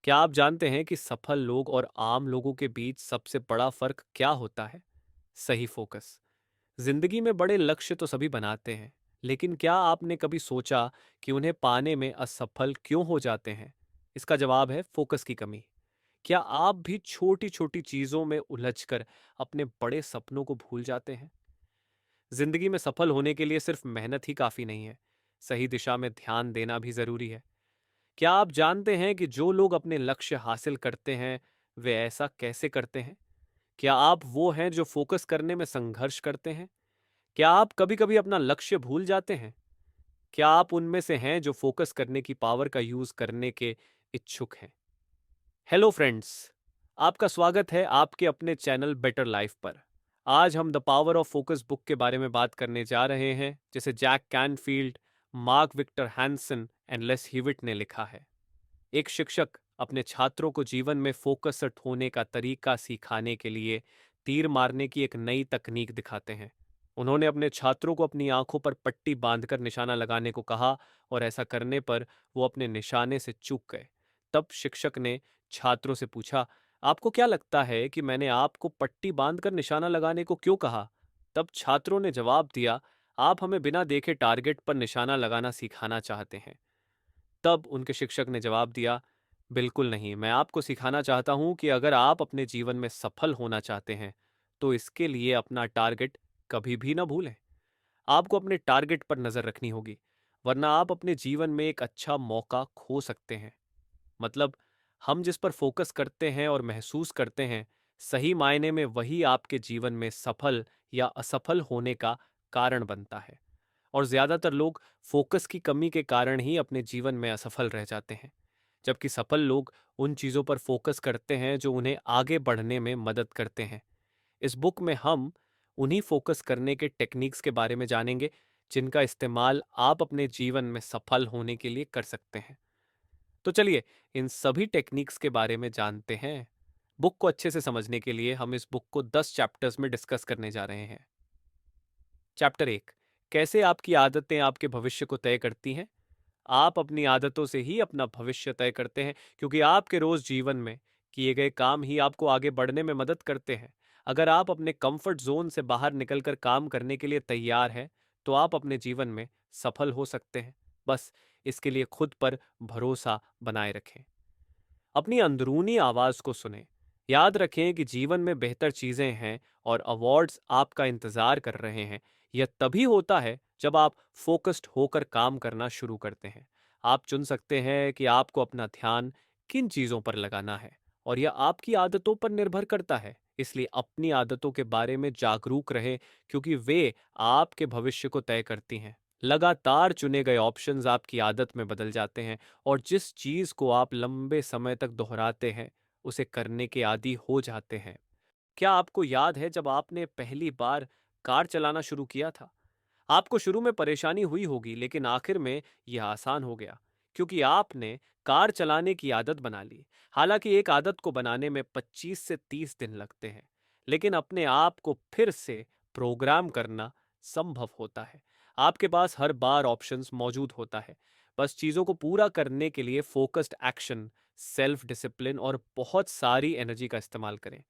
क्या आप जानते हैं कि सफल लोग और आम लोगों के बीच सबसे बड़ा फर्क क्या होता है? सही फोकस। जिंदगी में बड़े लक्ष्य तो सभी बनाते हैं, लेकिन क्या आपने कभी सोचा कि उन्हें पाने में असफल क्यों हो जाते हैं? इसका जवाब है फोकस की कमी। क्या आप भी छोटी छोटी चीजों में उलझकर अपने बड़े सपनों को भूल जाते हैं? जिंदगी में सफल होने के लिए सिर्फ मेहनत ही काफी नहीं है, सही दिशा में ध्यान देना भी जरूरी है। क्या आप जानते हैं कि जो लोग अपने लक्ष्य हासिल करते हैं, वे ऐसा कैसे करते हैं? क्या आप वो हैं जो फोकस करने में संघर्ष करते हैं? क्या आप कभी-कभी अपना लक्ष्य भूल जाते हैं? क्या आप उनमें से हैं जो फोकस करने की पावर का यूज करने के इच्छुक हैं? हेलो फ्रेंड्स, आपका स्वागत है आपके अपने चैनल बेटर लाइफ पर। आज हम the power of focus book के बारे में बात करने जा रहे हैं, जिसे Jack Canfield, Mark Victor Hansen and Les Hewitt ने लिखा है। एक शिक्षक अपने छात्रों को जीवन में फोकस्ड होने का तरीका सिखाने के लिए तीर मारने की एक नई तकनीक दिखाते हैं। उन्होंने अपने छात्रों को अपनी आंखों पर पट्टी बांधकर निशाना लगाने को कहा, और ऐसा करने पर वो अपने निशाने से चूक गए। तब शिक्षक ने छात्रों से पूछा, आपको क्या लगता है कि मैंने आपको पट्टी बांधकर निशाना लगाने को क्यों कहा? तब छात्रों ने जवाब दिया, आप हमें बिना देखे टारगेट पर निशाना लगाना सिखाना चाहते हैं। तब उनके शिक्षक ने जवाब दिया, बिल्कुल नहीं, मैं आपको सिखाना चाहता हूं कि अगर आप अपने जीवन में सफल होना चाहते हैं, तो इसके लिए अपना टारगेट कभी भी ना भूलें। आपको अपने टारगेट पर नजर रखनी होगी, वरना आप अपने जीवन में एक अच्छा मौका खो सकते हैं। मतलब, हम जिस पर फोकस करते हैं और महसूस करते हैं, सही मायने में वही आपके जीवन में सफल या असफल होने का कारण बनता है। और ज्यादातर लोग फोकस की कमी के कारण ही अपने जीवन में असफल रह जाते हैं, जबकि सफल लोग उन चीजों पर फोकस करते हैं जो उन्हें आगे बढ़ने में मदद करते हैं। इस बुक में हम उन्हीं फोकस करने के टेक्निक्स के बारे में जानेंगे, जिनका इस्तेमाल आप अपने जीवन में सफल होने के लिए कर सकते हैं। तो चलिए, इन सभी टेक्निक्स के बारे में जानते हैं। बुक को अच्छे से समझने के लिए हम इस बुक को 10 चैप्टर्स में डिस्कस करने जा रहे हैं। चैप्टर 1, कैसे आपकी आदतें आपके भविष्य को तय करती हैं। आप अपनी आदतों से ही अपना भविष्य तय करते हैं, क्योंकि आपके रोज जीवन में किए गए काम ही आपको आगे बढ़ने में मदद करते हैं। अगर आप अपने कंफर्ट जोन से बाहर निकलकर काम करने के लिए तैयार हैं, तो आप अपने जीवन में सफल हो सकते हैं। बस इसके लिए खुद पर भरोसा बनाए रखें। अपनी अंदरूनी आवाज को सुनें। याद रखें कि जीवन में बेहतर चीजें हैं और अवार्ड्स आपका इंतजार कर रहे हैं। यह तभी होता है जब आप फोकस्ड होकर काम करना शुरू करते हैं। आप चुन सकते हैं कि आपको अपना ध्यान किन चीजों पर लगाना है, और यह आपकी आदतों पर निर्भर करता है। इसलिए अपनी आदतों के बारे में जागरूक रहें, क्योंकि वे आपके भविष्य को तय करती हैं। लगातार चुने गए ऑप्शंस आपकी आदत में बदल जाते हैं, और जिस चीज को आप लंबे समय तक दोहराते हैं, उसे करने के आदी हो जाते हैं। क्या आपको याद है जब आपने पहली बार कार चलाना शुरू किया था? आपको शुरू में परेशानी हुई होगी, लेकिन आखिर में यह आसान हो गया, क्योंकि आपने कार चलाने की आदत बना ली। हालांकि एक आदत को बनाने में 25 से 30 दिन लगते हैं, लेकिन अपने आप को फिर से प्रोग्राम करना संभव होता है। आपके पास हर बार ऑप्शंस मौजूद होता है। बस चीजों को पूरा करने के लिए फोकस्ड एक्शन, सेल्फ डिसिप्लिन और बहुत सारी एनर्जी का इस्तेमाल करें।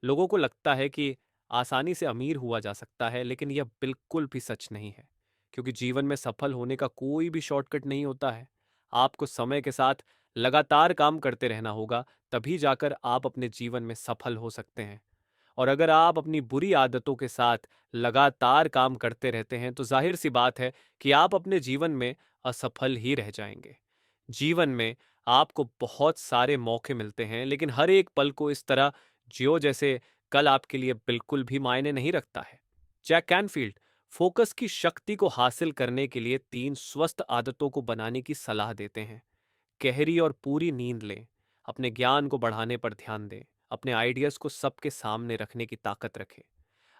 लोगों को लगता है कि आसानी से अमीर हुआ जा सकता है, लेकिन यह बिल्कुल भी सच नहीं है, क्योंकि जीवन में सफल होने का कोई भी शॉर्टकट नहीं होता है। आपको समय के साथ लगातार काम करते रहना होगा, तभी जाकर आप अपने जीवन में सफल हो सकते हैं। और अगर आप अपनी बुरी आदतों के साथ लगातार काम करते रहते हैं, तो जाहिर सी बात है कि आप अपने जीवन में असफल ही रह जाएंगे। जीवन में आपको बहुत सारे मौके मिलते हैं, लेकिन हर एक पल को इस तरह जियो जैसे कल आपके लिए बिल्कुल भी मायने नहीं रखता है। जैक कैनफील्ड फोकस की शक्ति को हासिल करने के लिए 3 स्वस्थ आदतों को बनाने की सलाह देते हैं। गहरी और पूरी नींद लें, अपने ज्ञान को बढ़ाने पर ध्यान दें, अपने आइडियाज को सबके सामने रखने की ताकत रखें।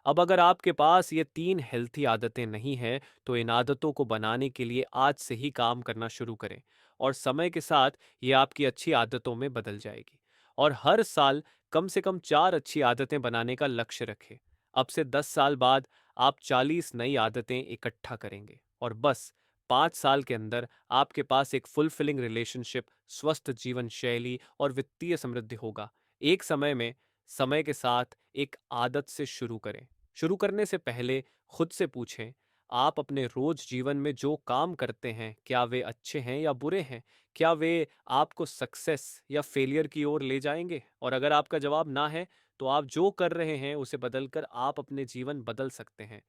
अब अगर आपके पास ये 3 हेल्थी आदतें नहीं हैं, तो इन आदतों को बनाने के लिए आज से ही काम करना शुरू करें, और समय के साथ ये आपकी अच्छी आदतों में बदल जाएगी। और हर साल कम से कम 4 अच्छी आदतें बनाने का लक्ष्य रखें। अब से 10 साल बाद आप 40 नई आदतें इकट्ठा करेंगे, और बस 5 साल के अंदर आपके पास एक फुलफिलिंग रिलेशनशिप, स्वस्थ जीवन शैली और वित्तीय समृद्धि होगा। एक समय में समय के साथ एक आदत से शुरू करें। शुरू करने से पहले खुद से पूछें, आप अपने रोज जीवन में जो काम करते हैं, क्या वे अच्छे हैं या बुरे हैं? क्या वे आपको सक्सेस या फेलियर की ओर ले जाएंगे? और अगर आपका जवाब ना है, तो आप जो कर रहे हैं उसे बदलकर आप अपने जीवन बदल सकते हैं।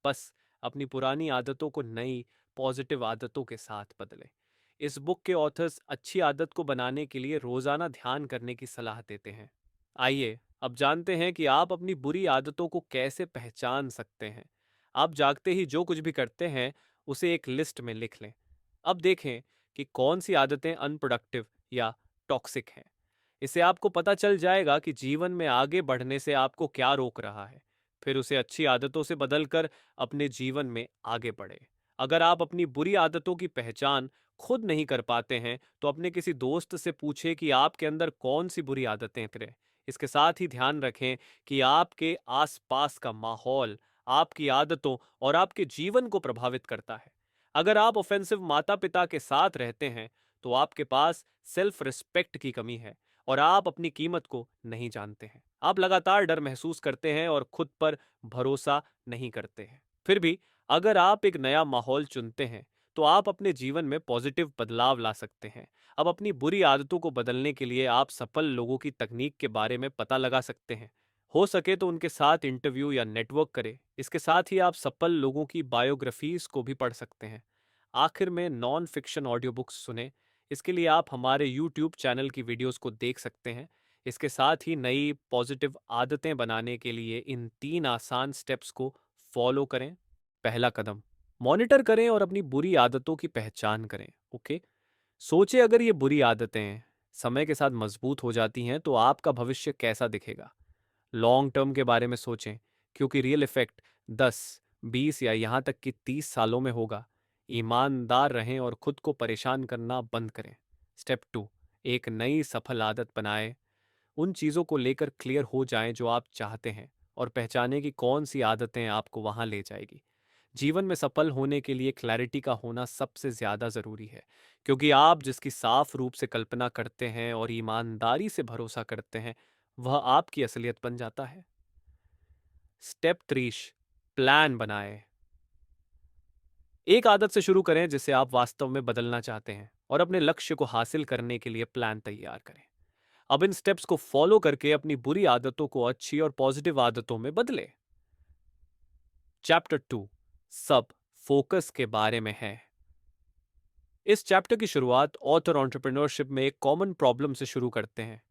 बस अपनी पुरानी आदतों को नई पॉजिटिव आदतों के साथ बदलें। इस बुक के ऑथर्स अच्छी आदत को बनाने के लिए रोजाना ध्यान करने की सलाह देते हैं। आइए अब जानते हैं कि आप अपनी बुरी आदतों को कैसे पहचान सकते हैं। आप जागते ही जो कुछ भी करते हैं उसे एक लिस्ट में लिख लें। अब देखें कि कौन सी आदतें अनप्रोडक्टिव या टॉक्सिक हैं। इससे आपको पता चल जाएगा कि जीवन में आगे बढ़ने से आपको क्या रोक रहा है। फिर उसे अच्छी आदतों से बदलकर अपने जीवन में आगे बढ़े। अगर आप अपनी बुरी आदतों की पहचान खुद नहीं कर पाते हैं, तो अपने किसी दोस्त से पूछें कि आपके अंदर कौन सी बुरी आदतें करें। इसके साथ ही ध्यान रखें कि आपके आसपास का माहौल आपकी आदतों और आपके जीवन को प्रभावित करता है। अगर आप ऑफेंसिव माता पिता के साथ रहते हैं, तो आपके पास सेल्फ रिस्पेक्ट की कमी है और आप अपनी कीमत को नहीं जानते हैं। आप लगातार डर महसूस करते हैं और खुद पर भरोसा नहीं करते हैं। फिर भी अगर आप एक नया माहौल चुनते हैं, तो आप अपने जीवन में पॉजिटिव बदलाव ला सकते हैं। अब अपनी बुरी आदतों को बदलने के लिए आप सफल लोगों की तकनीक के बारे में पता लगा सकते हैं। हो सके तो उनके साथ इंटरव्यू या नेटवर्क करें। इसके साथ ही आप सफल लोगों की बायोग्राफीज को भी पढ़ सकते हैं। आखिर में नॉन फिक्शन ऑडियो बुक्स सुने। इसके लिए आप हमारे यूट्यूब चैनल की वीडियोस को देख सकते हैं। इसके साथ ही नई पॉजिटिव आदतें बनाने के लिए इन 3 आसान स्टेप्स को फॉलो करें। पहला कदम, मॉनिटर करें और अपनी बुरी आदतों की पहचान करें। ओके, सोचिए अगर ये बुरी आदतें समय के साथ मजबूत हो जाती हैं, तो आपका भविष्य कैसा दिखेगा। लॉन्ग टर्म के बारे में सोचें, क्योंकि रियल इफेक्ट 10, 20 या यहाँ तक कि 30 सालों में होगा। ईमानदार रहें और खुद को परेशान करना बंद करें। स्टेप 2, एक नई सफल आदत बनाएं। उन चीज़ों को लेकर क्लियर हो जाएं जो आप चाहते हैं और पहचानें कि कौन सी आदतें आपको वहां ले जाएगी। जीवन में सफल होने के लिए क्लैरिटी का होना सबसे ज़्यादा ज़रूरी है, क्योंकि आप जिसकी साफ रूप से कल्पना करते हैं और ईमानदारी से भरोसा करते हैं, वह आपकी असलियत बन जाता है। स्टेप 3, प्लान बनाएं। एक आदत से शुरू करें जिसे आप वास्तव में बदलना चाहते हैं और अपने लक्ष्य को हासिल करने के लिए प्लान तैयार करें। अब इन स्टेप्स को फॉलो करके अपनी बुरी आदतों को अच्छी और पॉजिटिव आदतों में बदलें। चैप्टर 2, सब फोकस के बारे में है। इस चैप्टर की शुरुआत ऑथर एंटरप्रेन्योरशिप में एक कॉमन प्रॉब्लम से शुरू करते हैं।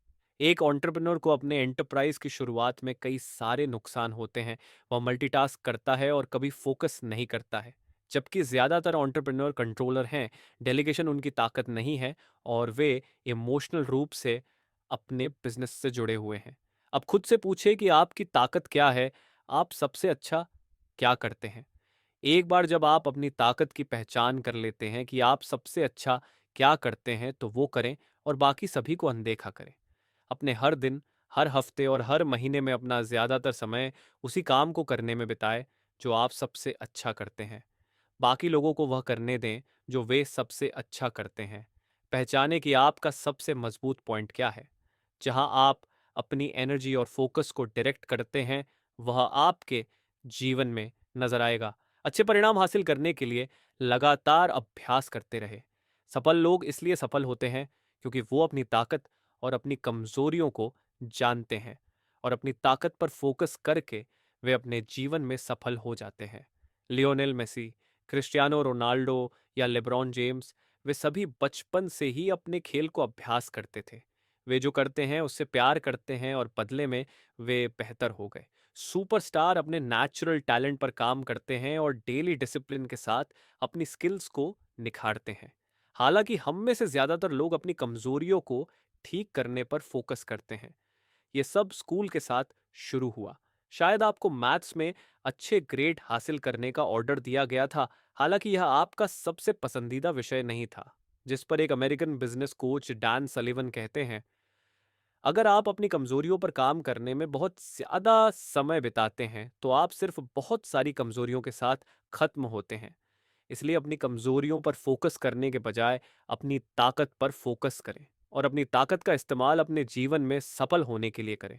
एक एंटरप्रेन्योर को अपने एंटरप्राइज की शुरुआत में कई सारे नुकसान होते हैं। वह मल्टीटास्क करता है और कभी फोकस नहीं करता है। जबकि ज्यादातर एंटरप्रेन्योर कंट्रोलर हैं, डेलीगेशन उनकी ताकत नहीं है और वे इमोशनल रूप से अपने बिजनेस से जुड़े हुए हैं। अब खुद से पूछे कि आपकी ताकत क्या है, आप सबसे अच्छा क्या करते हैं। एक बार जब आप अपनी ताकत की पहचान कर लेते हैं कि आप सबसे अच्छा क्या करते हैं, तो वो करें और बाकी सभी को अनदेखा करें। अपने हर दिन, हर हफ्ते और हर महीने में अपना ज़्यादातर समय उसी काम को करने में बिताएं जो आप सबसे अच्छा करते हैं। बाकी लोगों को वह करने दें जो वे सबसे अच्छा करते हैं। पहचानें कि आपका सबसे मजबूत पॉइंट क्या है। जहां आप अपनी एनर्जी और फोकस को डायरेक्ट करते हैं, वह आपके जीवन में नजर आएगा। अच्छे परिणाम हासिल करने के लिए लगातार अभ्यास करते रहे। सफल लोग इसलिए सफल होते हैं क्योंकि वो अपनी ताकत और अपनी कमजोरियों को जानते हैं और अपनी ताकत पर फोकस करके वे अपने जीवन में सफल हो जाते हैं। लियोनेल मेसी, क्रिस्टियानो रोनाल्डो या लेब्रॉन जेम्स, वे सभी बचपन से ही अपने खेल को अभ्यास करते थे। वे जो करते हैं उससे प्यार करते हैं और बदले में वे बेहतर हो गए। सुपरस्टार अपने नेचुरल टैलेंट पर काम करते हैं और डेली डिसिप्लिन के साथ अपनी स्किल्स को निखारते हैं। हालांकि हम में से ज्यादातर लोग अपनी कमजोरियों को ठीक करने पर फोकस करते हैं। ये सब स्कूल के साथ शुरू हुआ। शायद आपको मैथ्स में अच्छे ग्रेड हासिल करने का ऑर्डर दिया गया था, हालांकि यह आपका सबसे पसंदीदा विषय नहीं था। जिस पर एक American business coach Dan Sullivan कहते हैं, अगर आप अपनी कमजोरियों पर काम करने में बहुत ज्यादा समय बिताते हैं, तो आप सिर्फ बहुत सारी कमजोरियों के साथ खत्म होते हैं। इसलिए अपनी कमजोरियों पर फोकस करने के बजाय अपनी ताकत पर फोकस करें और अपनी ताकत का इस्तेमाल अपने जीवन में सफल होने के लिए करें।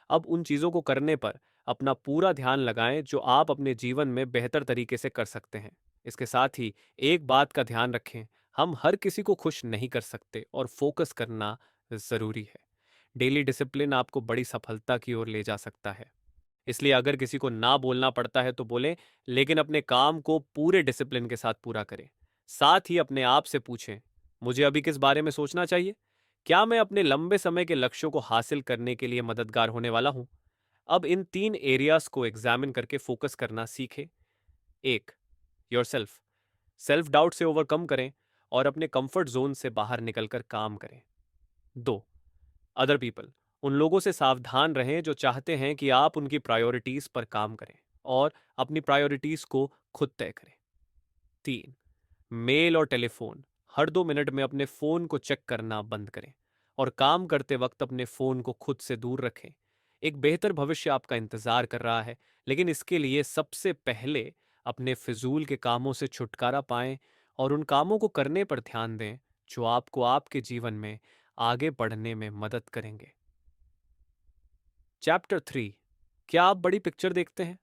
अब उन चीजों को करने पर अपना पूरा ध्यान लगाएं जो आप अपने जीवन में बेहतर तरीके से कर सकते हैं। इसके साथ ही एक बात का ध्यान रखें, हम हर किसी को खुश नहीं कर सकते और फोकस करना जरूरी है। डेली डिसिप्लिन आपको बड़ी सफलता की ओर ले जा सकता है। इसलिए अगर किसी को ना बोलना पड़ता है तो बोलें, लेकिन अपने काम को पूरे डिसिप्लिन के साथ पूरा करें। साथ ही अपने आप से पूछें, मुझे अभी किस बारे में सोचना चाहिए? क्या मैं अपने लंबे समय के लक्ष्यों को हासिल करने के लिए मददगार होने वाला हूं? अब इन 3 एरियाज को एग्जामिन करके फोकस करना सीखें। 1. योरसेल्फ। सेल्फ डाउट से ओवरकम करें और अपने कंफर्ट जोन से बाहर निकलकर काम करें। 2. Other people. उन लोगों से सावधान रहें जो चाहते हैं कि आप उनकी प्रायोरिटीज पर काम करें और अपनी प्रायोरिटीज को खुद तय करें। 3. मेल और टेलीफोन। हर 2 मिनट में अपने फोन को चेक करना बंद करें और काम करते वक्त अपने फोन को खुद से दूर रखें। एक बेहतर भविष्य आपका इंतजार कर रहा है, लेकिन इसके लिए सबसे पहले अपने फिजूल के कामों से छुटकारा पाएं और उन कामों को करने पर ध्यान दें जो आपको आपके जीवन में आगे बढ़ने में मदद करेंगे। चैप्टर 3। क्या आप बड़ी पिक्चर देखते हैं?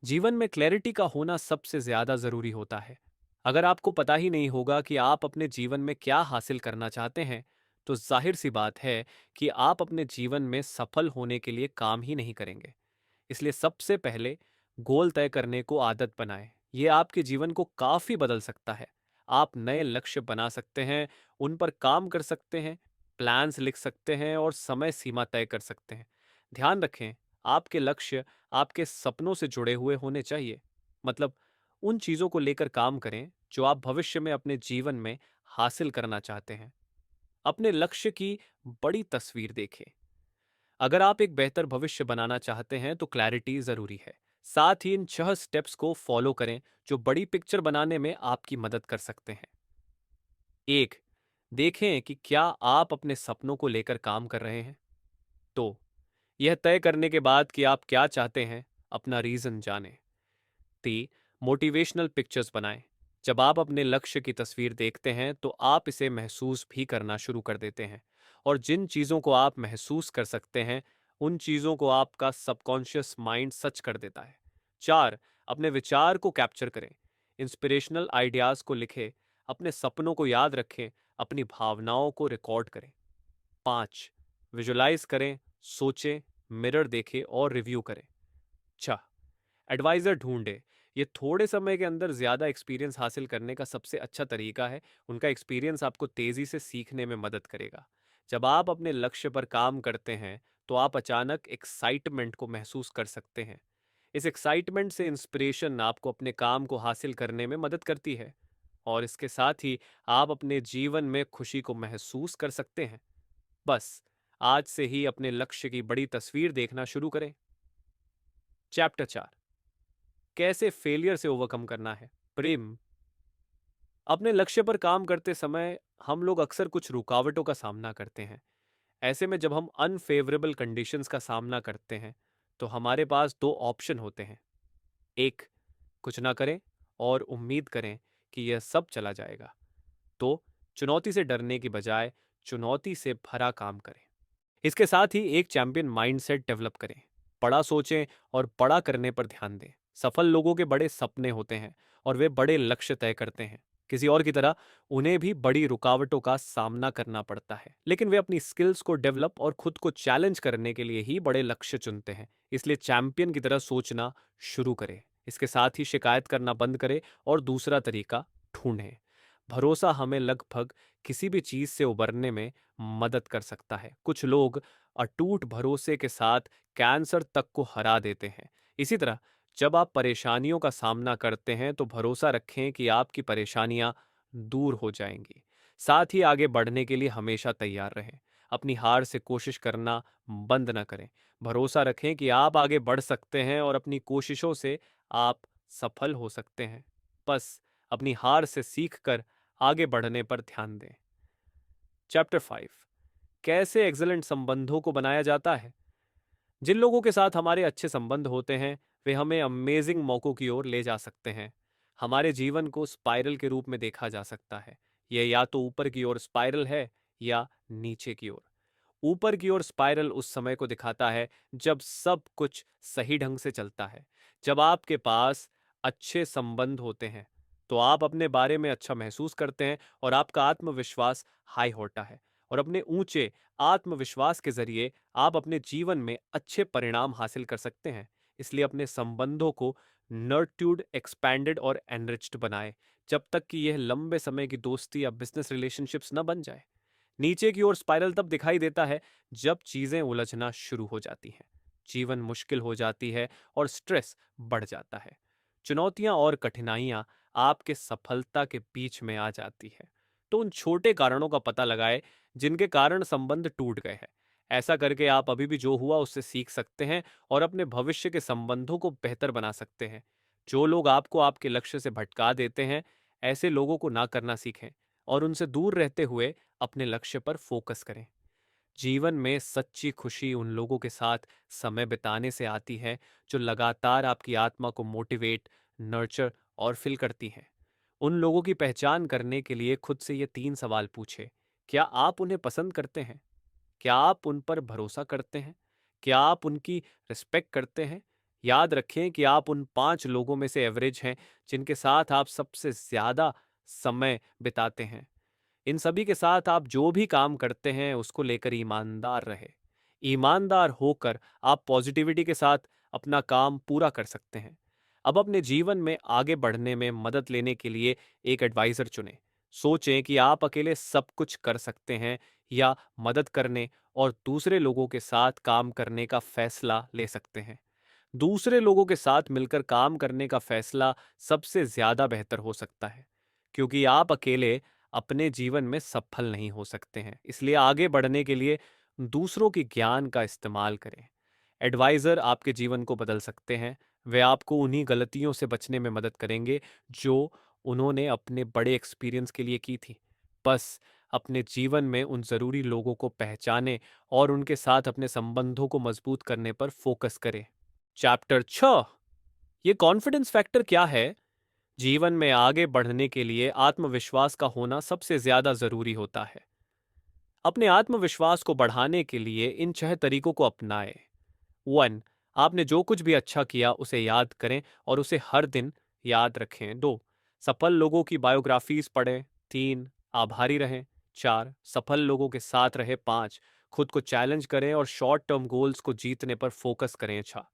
जीवन में क्लैरिटी का होना सबसे ज्यादा जरूरी होता है। अगर आपको पता ही नहीं होगा कि आप अपने जीवन में क्या हासिल करना चाहते हैं, तो जाहिर सी बात है कि आप अपने जीवन में सफल होने के लिए काम ही नहीं करेंगे। इसलिए सबसे पहले गोल तय करने को आदत बनाएं। यह आपके जीवन को काफी बदल सकता है। आप नए लक्ष्य बना सकते हैं, उन पर काम कर सकते हैं, प्लान्स लिख सकते हैं और समय सीमा तय कर सकते हैं। ध्यान रखें, आपके लक्ष्य आपके सपनों से जुड़े हुए होने चाहिए। मतलब उन चीजों को लेकर काम करें जो आप भविष्य में अपने जीवन में हासिल करना चाहते हैं। अपने लक्ष्य की बड़ी तस्वीर देखें। अगर आप एक बेहतर भविष्य बनाना चाहते हैं तो क्लैरिटी जरूरी है। साथ ही इन 6 स्टेप्स को फॉलो करें जो बड़ी पिक्चर बनाने में आपकी मदद कर सकते हैं। 1. देखें कि क्या आप अपने सपनों को लेकर काम कर रहे हैं। 2. यह तय करने के बाद कि आप क्या चाहते हैं, अपना रीजन जानें। 3. मोटिवेशनल पिक्चर्स बनाएं। जब आप अपने लक्ष्य की तस्वीर देखते हैं तो आप इसे महसूस भी करना शुरू कर देते हैं, और जिन चीज़ों को आप महसूस कर सकते हैं उन चीज़ों को आपका सबकॉन्शियस माइंड सच कर देता है। 4. अपने विचार को कैप्चर करें। इंस्पिरेशनल आइडियाज़ को लिखें, अपने सपनों को याद रखें, अपनी भावनाओं को रिकॉर्ड करें। 5. विजुलाइज करें, सोचें, मिरर देखें और रिव्यू करें। 6. एडवाइजर ढूंढे। ये थोड़े समय के अंदर ज्यादा एक्सपीरियंस हासिल करने का सबसे अच्छा तरीका है। उनका एक्सपीरियंस आपको तेजी से सीखने में मदद करेगा। जब आप अपने लक्ष्य पर काम करते हैं तो आप अचानक एक्साइटमेंट को महसूस कर सकते हैं। इस एक्साइटमेंट से इंस्पिरेशन आपको अपने काम को हासिल करने में मदद करती है, और इसके साथ ही आप अपने जीवन में खुशी को महसूस कर सकते हैं। बस आज से ही अपने लक्ष्य की बड़ी तस्वीर देखना शुरू करें। चैप्टर 4। कैसे फेलियर से ओवरकम करना है। प्रेम। अपने लक्ष्य पर काम करते समय हम लोग अक्सर कुछ रुकावटों का सामना करते हैं। ऐसे में जब हम अनफेवरेबल कंडीशंस का सामना करते हैं तो हमारे पास 2 ऑप्शन होते हैं। एक, कुछ ना करें और उम्मीद करें कि यह सब चला जाएगा। तो चुनौती से डरने की बजाय चुनौती से भरा काम करें। इसके साथ ही एक चैंपियन माइंडसेट डेवलप करें। बड़ा सोचें और बड़ा करने पर ध्यान दें। सफल लोगों के बड़े सपने होते हैं और वे बड़े लक्ष्य तय करते हैं। किसी और की तरह उन्हें भी बड़ी रुकावटों का सामना करना पड़ता है, लेकिन वे अपनी स्किल्स को डेवलप और खुद को चैलेंज करने के लिए ही बड़े लक्ष्य चुनते हैं। इसलिए चैंपियन की तरह सोचना शुरू करें। इसके साथ ही शिकायत करना बंद करें और दूसरा तरीका ढूंढें। भरोसा हमें लगभग किसी भी चीज से उबरने में मदद कर सकता है। कुछ लोग अटूट भरोसे के साथ कैंसर तक को हरा देते हैं। इसी तरह जब आप परेशानियों का सामना करते हैं तो भरोसा रखें कि आपकी परेशानियां दूर हो जाएंगी। साथ ही आगे बढ़ने के लिए हमेशा तैयार रहें। अपनी हार से कोशिश करना बंद न करें। भरोसा रखें कि आप आगे बढ़ सकते हैं और अपनी कोशिशों से आप सफल हो सकते हैं। बस अपनी हार से सीखकर आगे बढ़ने पर ध्यान दें। चैप्टर 5। कैसे एक्सीलेंट संबंधों को बनाया जाता है। जिन लोगों के साथ हमारे अच्छे संबंध होते हैं वे हमें अमेजिंग मौकों की ओर ले जा सकते हैं। हमारे जीवन को स्पाइरल के रूप में देखा जा सकता है। यह या तो ऊपर की ओर स्पाइरल है या नीचे की ओर। ऊपर की ओर स्पाइरल उस समय को दिखाता है जब सब कुछ सही ढंग से चलता है। जब आपके पास अच्छे संबंध होते हैं तो आप अपने बारे में अच्छा महसूस करते हैं और आपका आत्मविश्वास हाई होता है। और अपने ऊंचे आत्मविश्वास के जरिए आप अपने जीवन में अच्छे परिणाम हासिल कर सकते हैं। इसलिए अपने संबंधों को नर्ट्यूड, एक्सपैंडेड और एनरिच्ड बनाएं, जब तक कि यह लंबे समय की दोस्ती या बिजनेस रिलेशनशिप्स न बन जाए। नीचे की ओर स्पाइरल तब दिखाई देता है जब चीजें उलझना शुरू हो जाती हैं, जीवन मुश्किल हो जाती है और स्ट्रेस बढ़ जाता है। चुनौतियां और कठिनाइयां आपके सफलता के बीच में आ जाती है। तो उन छोटे कारणों का पता लगाएं जिनके कारण संबंध टूट गए हैं। ऐसा करके आप अभी भी जो हुआ उससे सीख सकते हैं और अपने भविष्य के संबंधों को बेहतर बना सकते हैं। जो लोग आपको आपके लक्ष्य से भटका देते हैं, ऐसे लोगों को ना करना सीखें और उनसे दूर रहते हुए अपने लक्ष्य पर फोकस करें। जीवन में सच्ची खुशी उन लोगों के साथ समय बिताने से आती है जो लगातार आपकी आत्मा को मोटिवेट, नर्चर और फिल करती हैं। उन लोगों की पहचान करने के लिए खुद से ये 3 सवाल पूछे। क्या आप उन्हें पसंद करते हैं? क्या आप उन पर भरोसा करते हैं? क्या आप उनकी रिस्पेक्ट करते हैं? याद रखें कि आप उन 5 लोगों में से एवरेज हैं जिनके साथ आप सबसे ज्यादा समय बिताते हैं। इन सभी के साथ आप जो भी काम करते हैं उसको लेकर ईमानदार रहे। ईमानदार होकर आप पॉजिटिविटी के साथ अपना काम पूरा कर सकते हैं। अब अपने जीवन में आगे बढ़ने में मदद लेने के लिए एक एडवाइजर चुनें। सोचें कि आप अकेले सब कुछ कर सकते हैं या मदद करने और दूसरे लोगों के साथ काम करने का फैसला ले सकते हैं। दूसरे लोगों के साथ मिलकर काम करने का फैसला सबसे ज्यादा बेहतर हो सकता है, क्योंकि आप अकेले अपने जीवन में सफल नहीं हो सकते हैं। इसलिए आगे बढ़ने के लिए दूसरों के ज्ञान का इस्तेमाल करें। एडवाइजर आपके जीवन को बदल सकते हैं। वे आपको उन्हीं गलतियों से बचने में मदद करेंगे जो उन्होंने अपने बड़े एक्सपीरियंस के लिए की थी। बस अपने जीवन में उन जरूरी लोगों को पहचानें और उनके साथ अपने संबंधों को मजबूत करने पर फोकस करें। चैप्टर 6, ये कॉन्फिडेंस फैक्टर क्या है? जीवन में आगे बढ़ने के लिए आत्मविश्वास का होना सबसे ज्यादा जरूरी होता है। अपने आत्मविश्वास को बढ़ाने के लिए इन 6 तरीकों को अपनाएं। 1. आपने जो कुछ भी अच्छा किया उसे याद करें और उसे हर दिन याद रखें। 2. सफल लोगों की बायोग्राफीज पढ़ें। 3. आभारी रहें। 4. सफल लोगों के साथ रहे। 5. खुद को चैलेंज करें और शॉर्ट टर्म गोल्स को जीतने पर फोकस करें। 6.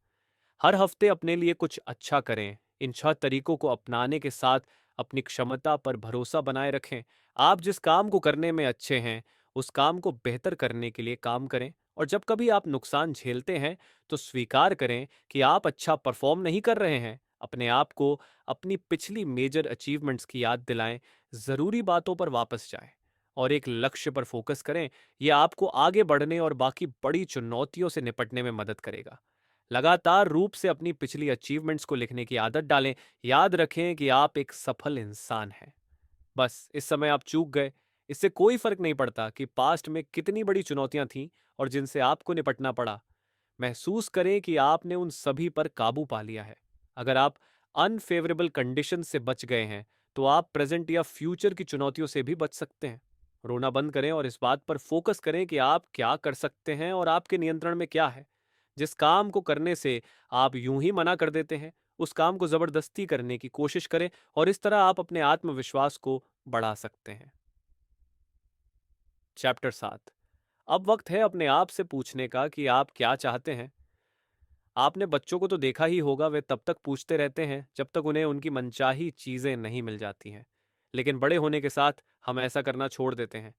हर हफ्ते अपने लिए कुछ अच्छा करें। इन 6 तरीकों को अपनाने के साथ अपनी क्षमता पर भरोसा बनाए रखें। आप जिस काम को करने में अच्छे हैं उस काम को बेहतर करने के लिए काम करें। और जब कभी आप नुकसान झेलते हैं तो स्वीकार करें कि आप अच्छा परफॉर्म नहीं कर रहे हैं। अपने आप को अपनी पिछली मेजर अचीवमेंट्स की याद दिलाएं। जरूरी बातों पर वापस जाएं और एक लक्ष्य पर फोकस करें। यह आपको आगे बढ़ने और बाकी बड़ी चुनौतियों से निपटने में मदद करेगा। लगातार रूप से अपनी पिछली अचीवमेंट्स को लिखने की आदत डालें। याद रखें कि आप एक सफल इंसान हैं। बस इस समय आप चूक गए, इससे कोई फर्क नहीं पड़ता कि पास्ट में कितनी बड़ी चुनौतियां थीं और जिनसे आपको निपटना पड़ा। महसूस करें कि आपने उन सभी पर काबू पा लिया है। अगर आप अनफेवरेबल कंडीशन से बच गए हैं तो आप प्रेजेंट या फ्यूचर की चुनौतियों से भी बच सकते हैं। रोना बंद करें और इस बात पर फोकस करें कि आप क्या कर सकते हैं और आपके नियंत्रण में क्या है। जिस काम को करने से आप यूं ही मना कर देते हैं उस काम को जबरदस्ती करने की कोशिश करें और इस तरह आप अपने आत्मविश्वास को बढ़ा सकते हैं। चैप्टर 7, अब वक्त है अपने आप से पूछने का कि आप क्या चाहते हैं। आपने बच्चों को तो देखा ही होगा, वे तब तक पूछते रहते हैं जब तक उन्हें उनकी मनचाही चीजें नहीं मिल जाती हैं। लेकिन बड़े होने के साथ हम ऐसा करना छोड़ देते हैं।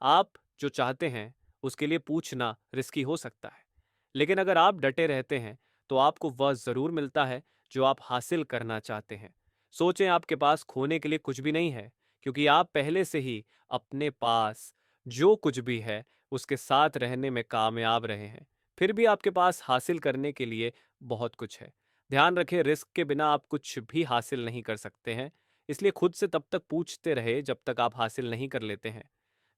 आप जो चाहते हैं उसके लिए पूछना रिस्की हो सकता है, लेकिन अगर आप डटे रहते हैं तो आपको वह जरूर मिलता है जो आप हासिल करना चाहते हैं। सोचें, आपके पास खोने के लिए कुछ भी नहीं है, क्योंकि आप पहले से ही अपने पास जो कुछ भी है उसके साथ रहने में कामयाब रहे हैं। फिर भी आपके पास हासिल करने के लिए बहुत कुछ है। ध्यान रखें, रिस्क के बिना आप कुछ भी हासिल नहीं कर सकते हैं। इसलिए खुद से तब तक पूछते रहे जब तक आप हासिल नहीं कर लेते हैं।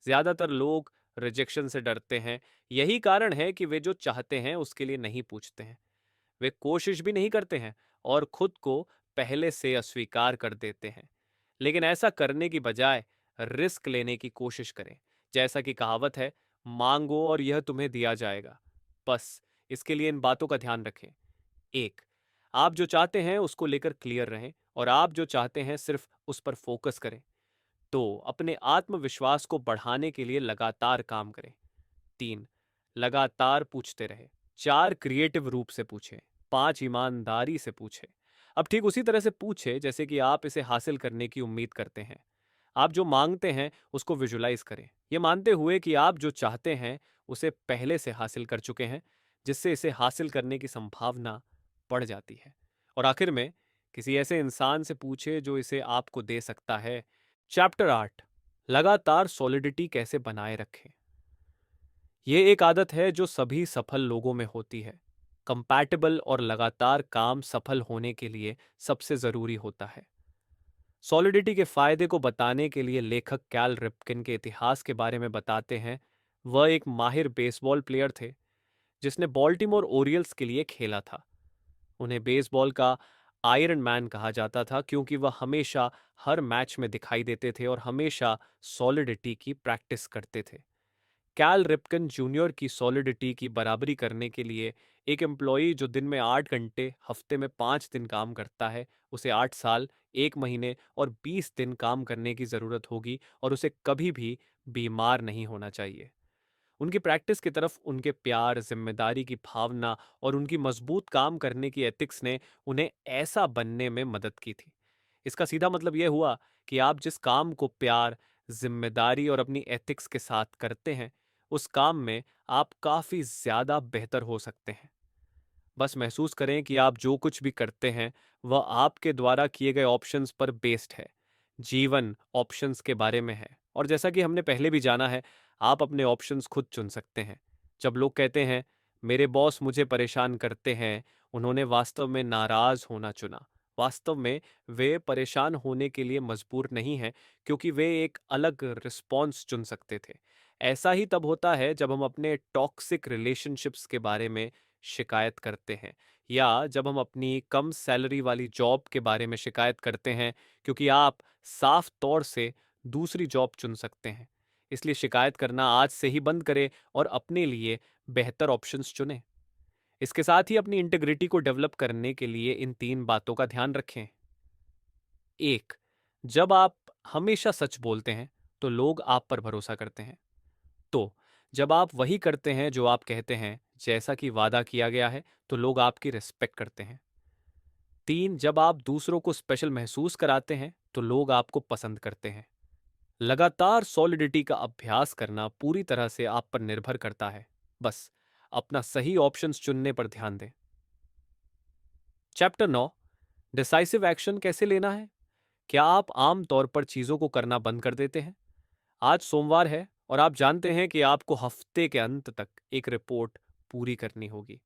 ज्यादातर लोग रिजेक्शन से डरते हैं। यही कारण है कि वे जो चाहते हैं उसके लिए नहीं पूछते हैं। वे कोशिश भी नहीं करते हैं और खुद को पहले से अस्वीकार कर देते हैं। लेकिन ऐसा करने की बजाय रिस्क लेने की कोशिश करें। जैसा कि कहावत है, मांगो और यह तुम्हें दिया जाएगा। बस इसके लिए इन बातों का ध्यान रखें। एक, आप जो चाहते हैं उसको लेकर क्लियर रहें और आप जो चाहते हैं सिर्फ उस पर फोकस करें। तो अपने आत्मविश्वास को बढ़ाने के लिए लगातार काम करें। 3, लगातार पूछते रहे। 4, क्रिएटिव रूप से पूछें। 5, ईमानदारी से पूछें। अब ठीक उसी तरह से पूछे जैसे कि आप इसे हासिल करने की उम्मीद करते हैं। आप जो मांगते हैं उसको विजुलाइज करें, ये मानते हुए कि आप जो चाहते हैं उसे पहले से हासिल कर चुके हैं, जिससे इसे हासिल करने की संभावना बढ़ जाती है। और आखिर में किसी ऐसे इंसान से पूछे जो इसे आपको दे सकता है। चैप्टर 8, लगातार सॉलिडिटी कैसे बनाए रखें। ये एक आदत है जो सभी सफल लोगों में होती है। कंपैटिबल और लगातार काम सफल होने के लिए सबसे जरूरी होता है। सॉलिडिटी के फायदे को बताने के लिए लेखक कैल रिपकिन के इतिहास के बारे में बताते हैं। वह एक माहिर बेसबॉल प्लेयर थे जिसने बॉल्टिमोर ओरियल्स के लिए खेला था। उन्हें बेसबॉल का आयरन मैन कहा जाता था क्योंकि वह हमेशा हर मैच में दिखाई देते थे और हमेशा सॉलिडिटी की प्रैक्टिस करते थे। कैल रिपकिन जूनियर की सॉलिडिटी की बराबरी करने के लिए एक एम्प्लॉई जो दिन में 8 घंटे हफ्ते में 5 दिन काम करता है, उसे 8 साल, 1 महीने और 20 दिन काम करने की ज़रूरत होगी और उसे कभी भी बीमार नहीं होना चाहिए। उनकी प्रैक्टिस की तरफ उनके प्यार, जिम्मेदारी की भावना और उनकी मजबूत काम करने की एथिक्स ने उन्हें ऐसा बनने में मदद की थी। इसका सीधा मतलब यह हुआ कि आप जिस काम को प्यार, जिम्मेदारी और अपनी एथिक्स के साथ करते हैं, उस काम में आप काफ़ी ज़्यादा बेहतर हो सकते हैं। बस महसूस करें कि आप जो कुछ भी करते हैं वह आपके द्वारा किए गए ऑप्शंस पर बेस्ड है। जीवन ऑप्शंस के बारे में है और जैसा कि हमने पहले भी जाना है, आप अपने ऑप्शंस खुद चुन सकते हैं। जब लोग कहते हैं मेरे बॉस मुझे परेशान करते हैं, उन्होंने वास्तव में नाराज होना चुना। वास्तव में वे परेशान होने के लिए मजबूर नहीं हैं, क्योंकि वे एक अलग रिस्पॉन्स चुन सकते थे। ऐसा ही तब होता है जब हम अपने टॉक्सिक रिलेशनशिप्स के बारे में शिकायत करते हैं, या जब हम अपनी कम सैलरी वाली जॉब के बारे में शिकायत करते हैं, क्योंकि आप साफ तौर से दूसरी जॉब चुन सकते हैं। इसलिए शिकायत करना आज से ही बंद करें और अपने लिए बेहतर ऑप्शंस चुनें। इसके साथ ही अपनी इंटीग्रिटी को डेवलप करने के लिए इन 3 बातों का ध्यान रखें। 1, जब आप हमेशा सच बोलते हैं तो लोग आप पर भरोसा करते हैं। तो जब आप वही करते हैं जो आप कहते हैं, जैसा कि वादा किया गया है, तो लोग आपकी रिस्पेक्ट करते हैं। 3, जब आप दूसरों को स्पेशल महसूस कराते हैं तो लोग आपको पसंद करते हैं। लगातार सॉलिडिटी का अभ्यास करना पूरी तरह से आप पर निर्भर करता है। बस अपना सही ऑप्शंस चुनने पर ध्यान दें। चैप्टर 9, डिसाइसिव एक्शन कैसे लेना है। क्या आप आम तौर पर चीजों को करना बंद कर देते हैं? आज सोमवार है और आप जानते हैं कि आपको हफ्ते के अंत तक एक रिपोर्ट पूरी करनी होगी,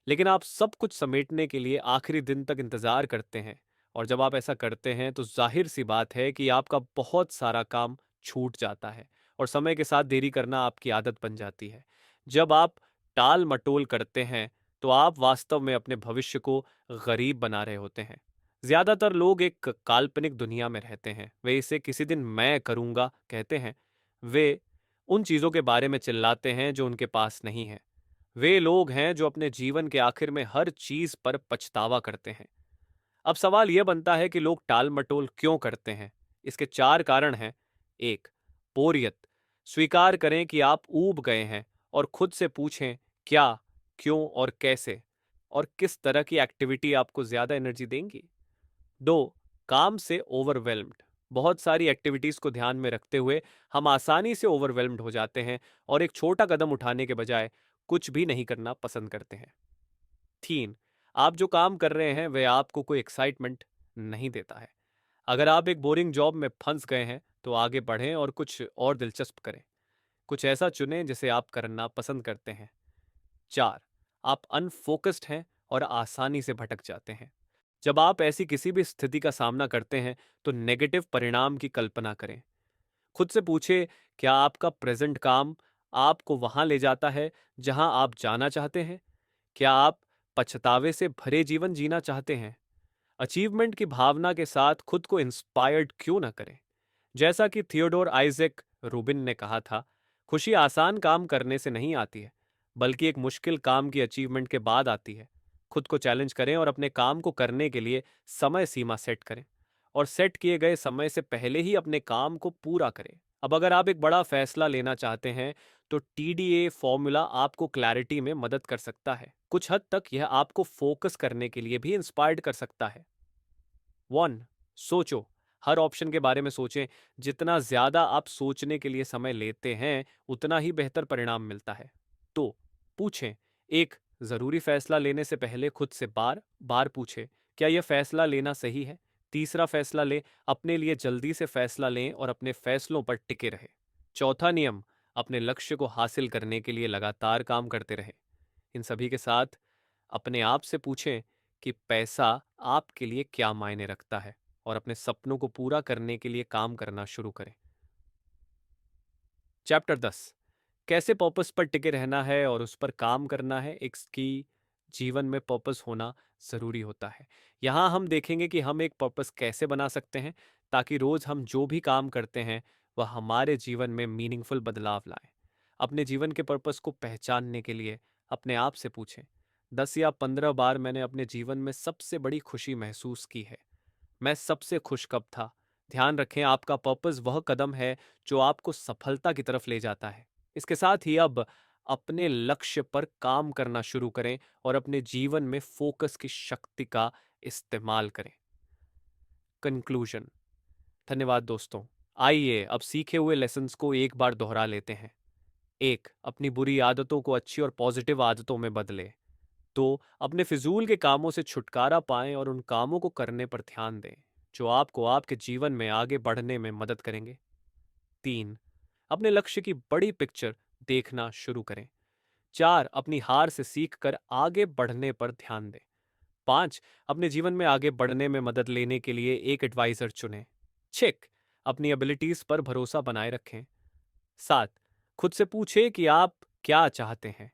लेकिन आप सब कुछ समेटने के लिए आखिरी दिन तक इंतजार करते हैं। और जब आप ऐसा करते हैं तो जाहिर सी बात है कि आपका बहुत सारा काम छूट जाता है और समय के साथ देरी करना आपकी आदत बन जाती है। जब आप टाल मटोल करते हैं तो आप वास्तव में अपने भविष्य को गरीब बना रहे होते हैं। ज्यादातर लोग एक काल्पनिक दुनिया में रहते हैं। वे इसे किसी दिन मैं करूंगा कहते हैं। वे उन चीजों के बारे में चिल्लाते हैं जो उनके पास नहीं है। वे लोग हैं जो अपने जीवन के आखिर में हर चीज पर पछतावा करते हैं। अब सवाल यह बनता है कि लोग टाल मटोल क्यों करते हैं। इसके 4 कारण हैं। 1, बोरियत। स्वीकार करें कि आप ऊब गए हैं और खुद से पूछें क्या, क्यों और कैसे, और किस तरह की एक्टिविटी आपको ज्यादा एनर्जी देंगी। 2, काम से ओवरवेल्म्ड। बहुत सारी एक्टिविटीज को ध्यान में रखते हुए हम आसानी से ओवरवेल्म्ड हो जाते हैं और एक छोटा कदम उठाने के बजाय कुछ भी नहीं करना पसंद करते हैं। 3, आप जो काम कर रहे हैं वह आपको कोई एक्साइटमेंट नहीं देता है। अगर आप एक बोरिंग जॉब में फंस गए हैं तो आगे बढ़ें और कुछ और दिलचस्प करें। कुछ ऐसा चुनें जिसे आप करना पसंद करते हैं। 4, आप अनफोकस्ड हैं और आसानी से भटक जाते हैं। जब आप ऐसी किसी भी स्थिति का सामना करते हैं तो नेगेटिव परिणाम की कल्पना करें। खुद से पूछे क्या आपका प्रेजेंट काम आपको वहां ले जाता है जहां आप जाना चाहते हैं? क्या आप पछतावे से भरे जीवन जीना चाहते हैं? अचीवमेंट की भावना के साथ खुद को इंस्पायर्ड क्यों ना करें? जैसा कि थियोडोर आइजैक रूबिन ने कहा था, खुशी आसान काम करने से नहीं आती है, बल्कि एक मुश्किल काम की अचीवमेंट के बाद आती है। खुद को चैलेंज करें और अपने काम को करने के लिए समय सीमा सेट करें, और सेट किए गए समय से पहले ही अपने काम को पूरा करें। अब अगर आप एक बड़ा फैसला लेना चाहते हैं, तो टीडीए फॉर्मूला आपको क्लैरिटी में मदद कर सकता है। कुछ हद तक यह आपको फोकस करने के लिए भी इंस्पायर्ड कर सकता है। 1. सोचो। हर ऑप्शन के बारे में सोचें। जितना ज्यादा आप सोचने के लिए समय लेते हैं, उतना ही बेहतर परिणाम मिलता है। तो पूछें। एक, जरूरी फैसला लेने से पहले खुद से बार बार पूछें, क्या यह फैसला लेना सही है? तीसरा फैसला लें, अपने लिए जल्दी से फैसला लें और अपने फैसलों पर टिके रहें। चौथा नियम, अपने लक्ष्य को हासिल करने के लिए लगातार काम करते रहें। इन सभी के साथ अपने आप से पूछें कि पैसा आपके लिए क्या मायने रखता है, और अपने सपनों को पूरा करने के लिए काम करना शुरू करें। चैप्टर 10, कैसे पर्पस पर टिके रहना है और उस पर काम करना है। इसकी जीवन में पर्पस होना जरूरी होता है। यहाँ हम देखेंगे कि हम एक पर्पस कैसे बना सकते हैं, ताकि रोज हम जो भी काम करते हैं वह हमारे जीवन में मीनिंगफुल बदलाव लाए। अपने जीवन के पर्पस को पहचानने के लिए अपने आप से पूछें, 10 या 15 बार मैंने अपने जीवन में सबसे बड़ी खुशी महसूस की है। मैं सबसे खुश कब था? ध्यान रखें, आपका पर्पस वह कदम है जो आपको सफलता की तरफ ले जाता है। इसके साथ ही अब अपने लक्ष्य पर काम करना शुरू करें और अपने जीवन में फोकस की शक्ति का इस्तेमाल करें। कंक्लूजन। धन्यवाद दोस्तों। आइए अब सीखे हुए लेसन्स को एक बार दोहरा लेते हैं। एक, अपनी बुरी आदतों को अच्छी और पॉजिटिव आदतों में बदलें। दो, अपने फिजूल के कामों से छुटकारा पाएं और उन कामों को करने पर ध्यान दें जो आपको आपके जीवन में आगे बढ़ने में मदद करेंगे। तीन, अपने लक्ष्य की बड़ी पिक्चर देखना शुरू करें। चार, अपनी हार से सीख कर आगे बढ़ने पर ध्यान दें। पांच, अपने जीवन में आगे बढ़ने में मदद लेने के लिए एक एडवाइजर चुनें। छह, अपनी एबिलिटीज पर भरोसा बनाए रखें। सात, खुद से पूछें कि आप क्या चाहते हैं।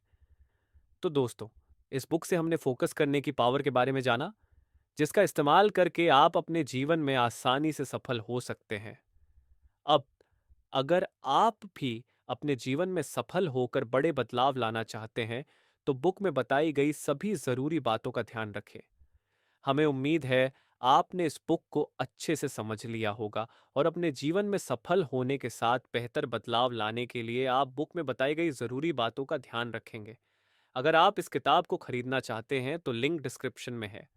तो दोस्तों, इस बुक से हमने फोकस करने की पावर के बारे में जाना, जिसका इस्तेमाल करके आप अपने जीवन में आसानी से सफल हो सकते हैं। अब अगर आप भी अपने जीवन में सफल होकर बड़े बदलाव लाना चाहते हैं, तो बुक में बताई गई सभी जरूरी बातों का ध्यान रखें। हमें उम्मीद है आपने इस बुक को अच्छे से समझ लिया होगा, और अपने जीवन में सफल होने के साथ बेहतर बदलाव लाने के लिए आप बुक में बताई गई जरूरी बातों का ध्यान रखेंगे। अगर आप इस किताब को खरीदना चाहते हैं तो लिंक डिस्क्रिप्शन में है।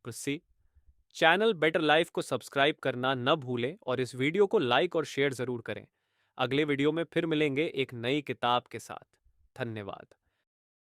प्रोसी चैनल बेटर लाइफ को सब्सक्राइब करना न भूलें और इस वीडियो को लाइक और शेयर जरूर करें। अगले वीडियो में फिर मिलेंगे एक नई किताब के साथ। धन्यवाद।